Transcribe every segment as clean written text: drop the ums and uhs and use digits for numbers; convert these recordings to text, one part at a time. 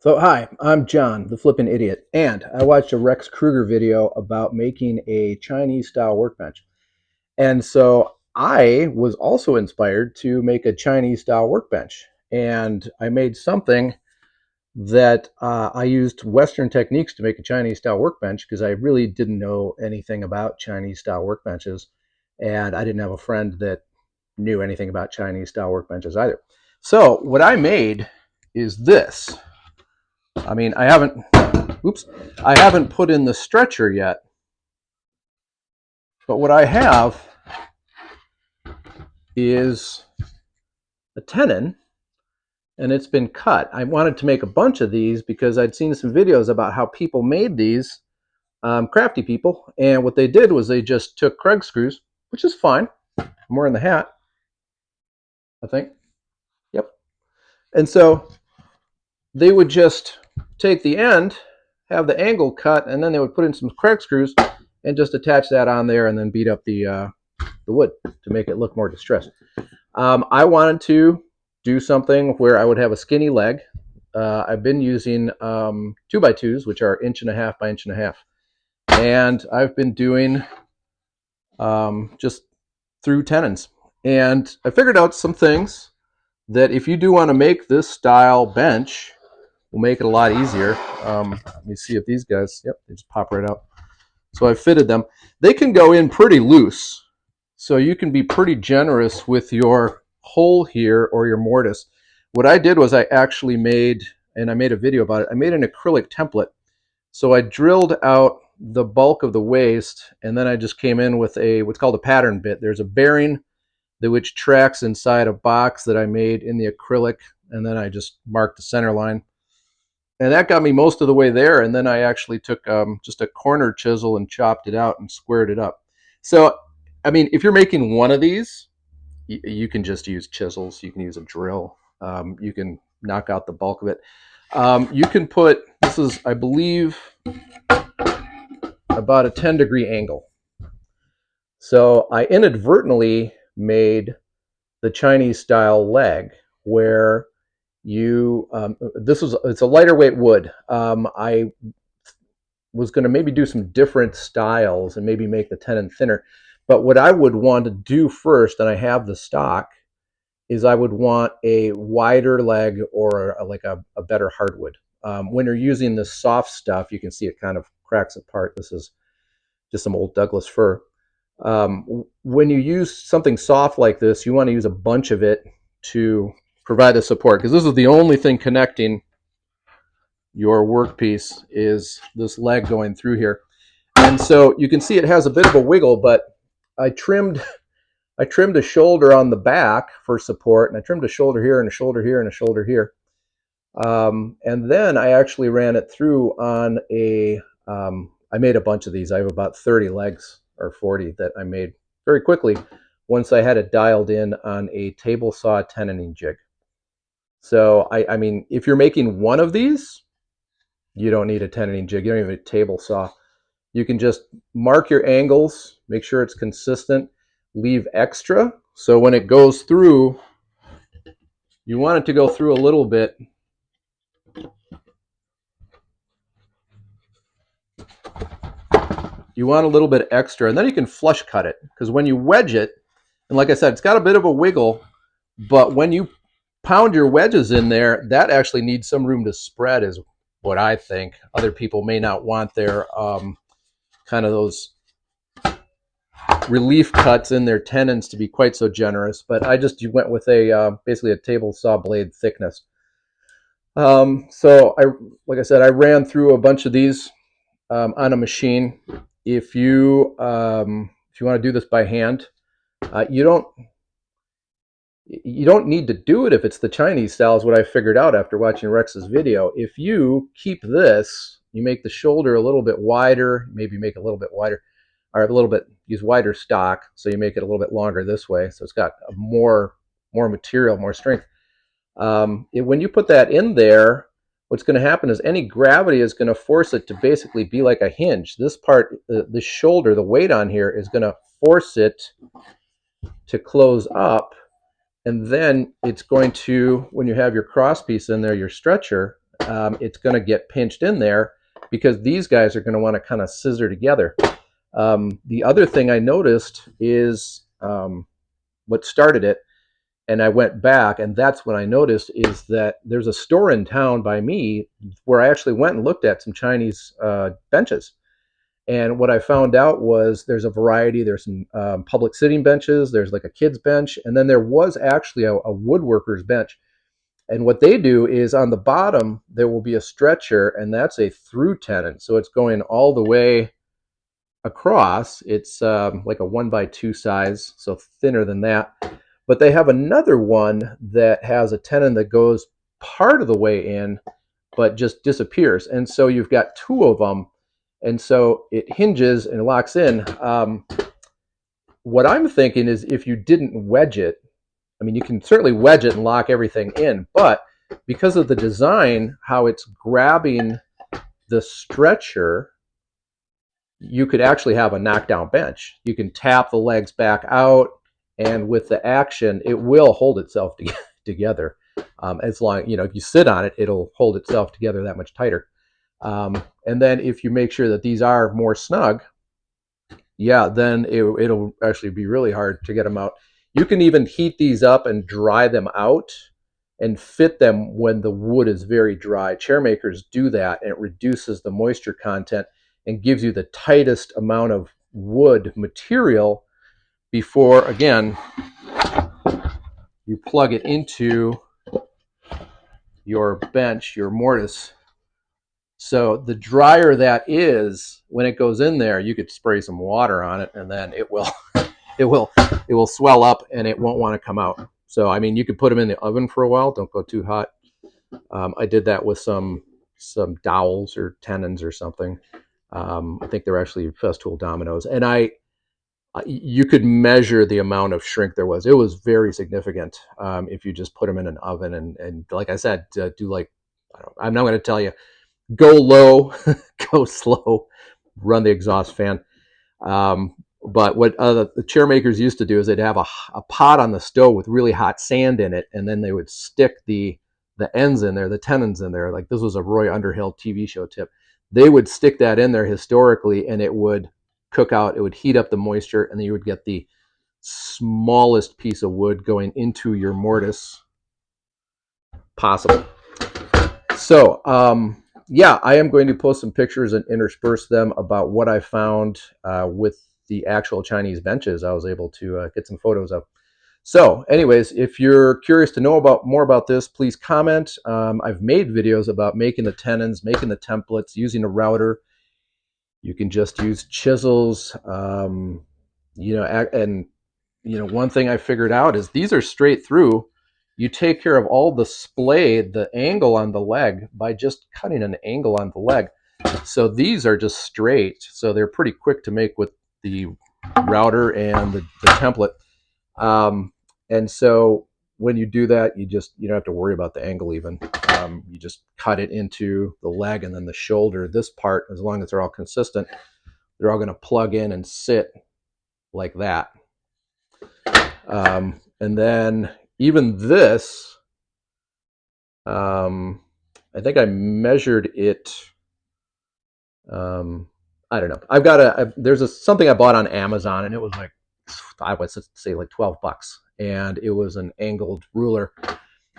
So hi, I'm John, the flippin' idiot, and I watched a Rex Krueger video about making a Chinese style workbench. And so I was also inspired to make a Chinese style workbench. And I made something that I used Western techniques to make a Chinese style workbench because I really didn't know anything about Chinese style workbenches. And I didn't have a friend that knew anything about Chinese style workbenches either. So what I made is this. I mean, I haven't put in the stretcher yet, but what I have is a tenon, and it's been cut. I wanted to make a bunch of these because I'd seen some videos about how people made these, crafty people, and what they did was they just took Kreg screws, which is fine. I'm wearing the hat, I think. Yep. And so they would just take the end, have the angle cut, and then they would put in some Kreg screws and just attach that on there and then beat up the wood to make it look more distressed. I wanted to do something where I would have a skinny leg. I've been using 2x2s, which are 1.5 by 1.5 inches. And I've been doing just through tenons. And I figured out some things that if you do want to make this style bench, will make it a lot easier. Let me see if these guys, yep, they just pop right out. So I fitted them. They can go in pretty loose. So you can be pretty generous with your hole here or your mortise. What I did was I actually made, and I made a video about it, I made an acrylic template. So I drilled out the bulk of the waste, and then I just came in with what's called a pattern bit. There's a bearing which tracks inside a box that I made in the acrylic, and then I just marked the center line. And that got me most of the way there, and then I actually took just a corner chisel and chopped it out and squared it up. So, I mean, if you're making one of these, you can just use chisels. You can use a drill. You can knock out the bulk of it. You can put, this is, I believe, about a 10-degree angle. So I inadvertently made the Chinese style leg where you, it's a lighter weight wood. I was going to maybe do some different styles and maybe make the tenon thinner. But what I would want to do first, and I have the stock, is I would want a wider leg or like a better hardwood. When you're using this soft stuff, you can see it kind of cracks apart. This is just some old Douglas fir. When you use something soft like this, you want to use a bunch of it to provide the support, because this is the only thing connecting your workpiece is this leg going through here. And so you can see it has a bit of a wiggle, but I trimmed a shoulder on the back for support, and I trimmed a shoulder here and a shoulder here and a shoulder here. And then I actually ran it through on I made a bunch of these. I have about 30 legs or 40 that I made very quickly once I had it dialed in on a table saw tenoning jig. So, I mean, if you're making one of these, you don't need a tenoning jig. You don't even need a table saw. You can just mark your angles, make sure it's consistent, leave extra. So when it goes through, you want it to go through a little bit. You want a little bit extra, and then you can flush cut it, because when you wedge it, and like I said, it's got a bit of a wiggle, but when you pound your wedges in there, that actually needs some room to spread, is what I think. Other people may not want their kind of those relief cuts in their tenons to be quite so generous, but I just went with a basically a table saw blade thickness. So like I said, I ran through a bunch of these on a machine. If you want to do this by hand, you don't need to do it if it's the Chinese style, is what I figured out after watching Rex's video. If you keep this, you make the shoulder a little bit wider, maybe make it a little bit wider, or a little bit, use wider stock, so you make it a little bit longer this way, so it's got more material, more strength. When you put that in there, what's going to happen is any gravity is going to force it to basically be like a hinge. This part, the shoulder, the weight on here is going to force it to close up, and then it's going to, when you have your cross piece in there, your stretcher, it's going to get pinched in there because these guys are going to want to kind of scissor together. The other thing I noticed is what started it, and I went back, and that's when I noticed is that there's a store in town by me where I actually went and looked at some Chinese benches. And what I found out was there's a variety. There's some public sitting benches. There's like a kid's bench. And then there was actually a woodworker's bench. And what they do is on the bottom, there will be a stretcher, and that's a through tenon. So it's going all the way across. It's like a 1x2 size, so thinner than that. But they have another one that has a tenon that goes part of the way in, but just disappears. And so you've got two of them. And so it hinges and locks in. What I'm thinking is if you didn't wedge it, I mean, you can certainly wedge it and lock everything in, but because of the design, how it's grabbing the stretcher, you could actually have a knockdown bench. You can tap the legs back out, and with the action, it will hold itself together. As long, if you sit on it, it'll hold itself together that much tighter. And then if you make sure that these are more snug, yeah, then it'll actually be really hard to get them out. You can even heat these up and dry them out and fit them when the wood is very dry. Chair makers do that, and it reduces the moisture content and gives you the tightest amount of wood material before, again, you plug it into your bench, your mortise. So the drier that is, when it goes in there, you could spray some water on it, and then it will it will swell up and it won't want to come out. So I mean, you could put them in the oven for a while. Don't go too hot. I did that with some dowels or tenons or something. I think they're actually Festool dominoes, and you could measure the amount of shrink there was. It was very significant if you just put them in an oven and like I said, do like, I'm not going to tell you, go low, go slow, run the exhaust fan. But what the chair makers used to do is they'd have a pot on the stove with really hot sand in it, and then they would stick the ends in there, the tenons in there. Like, this was a Roy Underhill TV show tip. They would stick that in there historically, and it would cook out. It would heat up the moisture, and then you would get the smallest piece of wood going into your mortise possible. So, yeah, I am going to post some pictures and intersperse them about what I found with the actual Chinese benches. I was able to get some photos of. So anyways, if you're curious to know more about this, please comment. I've made videos about making the tenons, making the templates, using a router. You can just use chisels. And one thing I figured out is these are straight through. You take care of all the splay, the angle on the leg, by just cutting an angle on the leg. So these are just straight. So they're pretty quick to make with the router and the template. And so when you do that, you don't have to worry about the angle even. You just cut it into the leg and then the shoulder. This part, as long as they're all consistent, they're all going to plug in and sit like that. And then even this, I think I measured it. I don't know. There's something I bought on Amazon, and it was like, I would say like $12, and it was an angled ruler,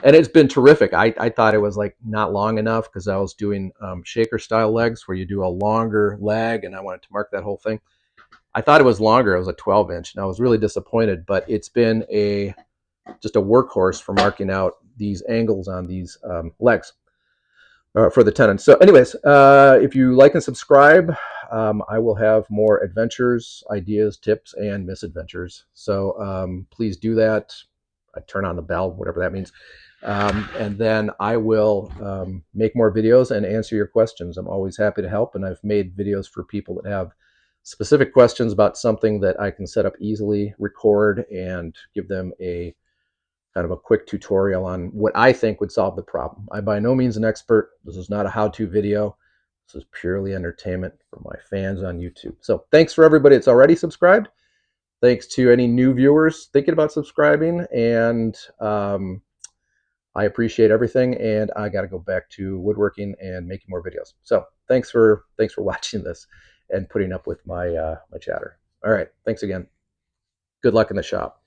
and it's been terrific. I thought it was like not long enough because I was doing shaker style legs where you do a longer leg, and I wanted to mark that whole thing. I thought it was longer. It was a 12-inch, and I was really disappointed. But it's been just a workhorse for marking out these angles on these legs for the tenon. So anyways, if you like and subscribe, I will have more adventures, ideas, tips, and misadventures. So please do that. I turn on the bell, whatever that means. And then I will make more videos and answer your questions. I'm always happy to help, and I've made videos for people that have specific questions about something that I can set up easily, record, and give them a kind of a quick tutorial on what I think would solve the problem. I'm by no means an expert. This is not a how-to video. This is purely entertainment for my fans on YouTube. So thanks for everybody that's already subscribed. Thanks to any new viewers thinking about subscribing. And I appreciate everything, and I got to go back to woodworking and making more videos. So thanks for watching this and putting up with my my chatter. All right, thanks again. Good luck in the shop.